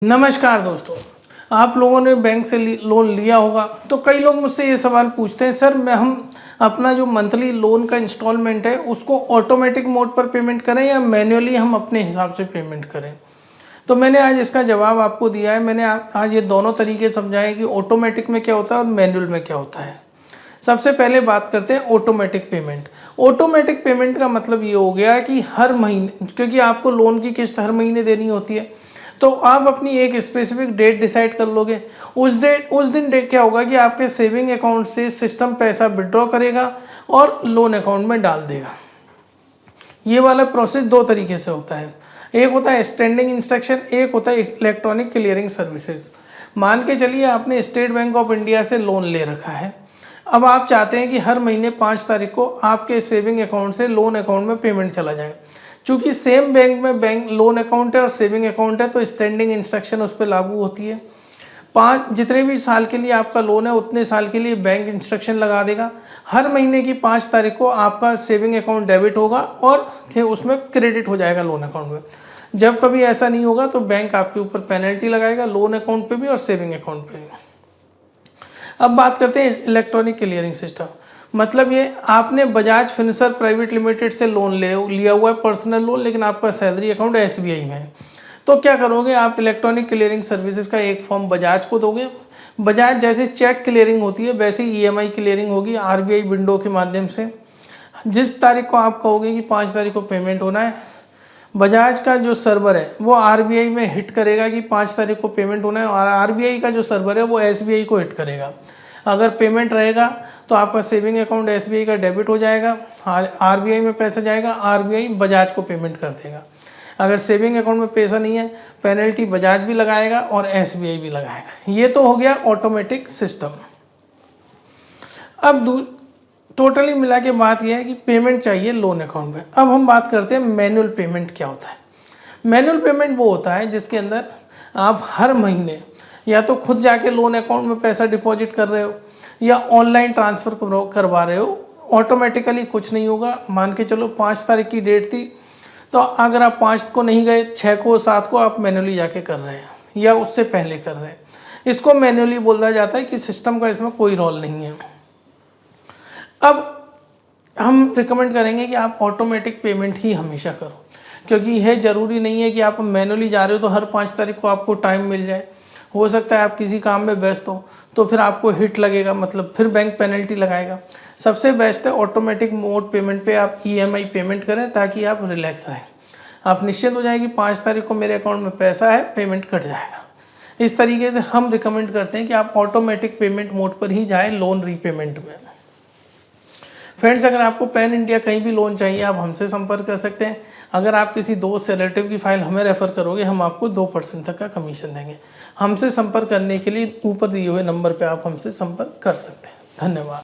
नमस्कार दोस्तों। आप लोगों ने बैंक से लोन लिया होगा तो कई लोग मुझसे ये सवाल पूछते हैं, सर हम अपना जो मंथली लोन का इंस्टॉलमेंट है उसको ऑटोमेटिक मोड पर पेमेंट करें या मैन्युअली हम अपने हिसाब से पेमेंट करें। तो मैंने आज इसका जवाब आपको दिया है। मैंने आज ये दोनों तरीके समझाए कि ऑटोमेटिक में क्या होता है और मैनुअल में क्या होता है। सबसे पहले बात करते हैं ऑटोमेटिक पेमेंट। ऑटोमेटिक पेमेंट का मतलब ये हो गया कि हर महीने, क्योंकि आपको लोन की किस्त हर महीने देनी होती है, तो आप अपनी एक स्पेसिफिक डेट डिसाइड कर लोगे। उस दिन डेट क्या होगा कि आपके सेविंग अकाउंट से सिस्टम पैसा विड्रॉ करेगा और लोन अकाउंट में डाल देगा। ये वाला प्रोसेस दो तरीके से होता है। एक होता है स्टैंडिंग इंस्ट्रक्शन, एक होता है इलेक्ट्रॉनिक क्लियरिंग सर्विसेज। मान के चलिए आपने स्टेट बैंक ऑफ इंडिया से लोन ले रखा है। अब आप चाहते हैं कि हर महीने 5 तारीख को आपके सेविंग अकाउंट से लोन अकाउंट में पेमेंट चला जाए। चूंकि सेम बैंक में बैंक लोन अकाउंट है और सेविंग अकाउंट है, तो स्टैंडिंग इंस्ट्रक्शन उस पर लागू होती है। जितने भी साल के लिए आपका लोन है उतने साल के लिए बैंक इंस्ट्रक्शन लगा देगा। हर महीने की 5 तारीख को आपका सेविंग अकाउंट डेबिट होगा और फिर उसमें क्रेडिट हो जाएगा लोन अकाउंट में। जब कभी ऐसा नहीं होगा तो बैंक आपके ऊपर पेनल्टी लगाएगा, लोन अकाउंट पे भी और सेविंग अकाउंट पे भी। अब बात करते हैं इलेक्ट्रॉनिक क्लियरिंग सिस्टम। मतलब ये आपने बजाज फिनसर्व प्राइवेट लिमिटेड से लोन लिया हुआ है, पर्सनल लोन, लेकिन आपका सैलरी अकाउंट एसबीआई में है। तो क्या करोगे, आप इलेक्ट्रॉनिक क्लियरिंग सर्विसेज का एक फॉर्म बजाज को दोगे। बजाज जैसे चेक क्लियरिंग होती है वैसे ही ईएमआई क्लियरिंग होगी आरबीआई विंडो के माध्यम से। जिस तारीख को आप कहोगे कि 5 तारीख को पेमेंट होना है, बजाज का जो सर्वर है वो आरबीआई में हिट करेगा कि 5 तारीख को पेमेंट होना है, और आरबीआई का जो सर्वर है वो एसबीआई को हिट करेगा। अगर पेमेंट रहेगा तो आपका सेविंग अकाउंट एसबीआई का डेबिट हो जाएगा, आरबीआई में पैसा जाएगा, आरबीआई बजाज को पेमेंट कर देगा। अगर सेविंग अकाउंट में पैसा नहीं है, पेनल्टी बजाज भी लगाएगा और एसबीआई भी लगाएगा। ये तो हो गया ऑटोमेटिक सिस्टम। अब टोटली मिला के बात यह है कि पेमेंट चाहिए लोन अकाउंट में। अब हम बात करते हैं मैनुअल पेमेंट क्या होता है। मैनुअल पेमेंट वो होता है जिसके अंदर आप हर महीने या तो खुद जाके लोन अकाउंट में पैसा डिपॉजिट कर रहे हो या ऑनलाइन ट्रांसफ़र करवा रहे हो। ऑटोमेटिकली कुछ नहीं होगा। मान के चलो 5 तारीख की डेट थी, तो अगर आप 5 को नहीं गए, 6 को 7 को आप मैनुअली जाके कर रहे हैं या उससे पहले कर रहे हैं, इसको मैनुअली बोला जाता है कि सिस्टम का इसमें कोई रोल नहीं है। अब हम रिकमेंड करेंगे कि आप ऑटोमेटिक पेमेंट ही हमेशा करो, क्योंकि यह ज़रूरी नहीं है कि आप मैनुअली जा रहे हो तो हर 5 तारीख को आपको टाइम मिल जाए। हो सकता है आप किसी काम में व्यस्त हो तो फिर आपको हिट लगेगा, मतलब फिर बैंक पेनल्टी लगाएगा। सबसे बेस्ट है ऑटोमेटिक मोड पेमेंट पे आप ईएमआई पेमेंट करें, ताकि आप रिलैक्स रहें। आप निश्चित हो जाए कि 5 तारीख को मेरे अकाउंट में पैसा है, पेमेंट कट जाएगा। इस तरीके से हम रिकमेंड करते हैं कि आप ऑटोमेटिक पेमेंट मोड पर ही जाएँ लोन रीपेमेंट में। फ्रेंड्स, अगर आपको पैन इंडिया कहीं भी लोन चाहिए आप हमसे संपर्क कर सकते हैं। अगर आप किसी दोस्त से रिलेटिव की फाइल हमें रेफ़र करोगे, हम आपको 2% तक का कमीशन देंगे। हमसे संपर्क करने के लिए ऊपर दिए हुए नंबर पर आप हमसे संपर्क कर सकते हैं। धन्यवाद।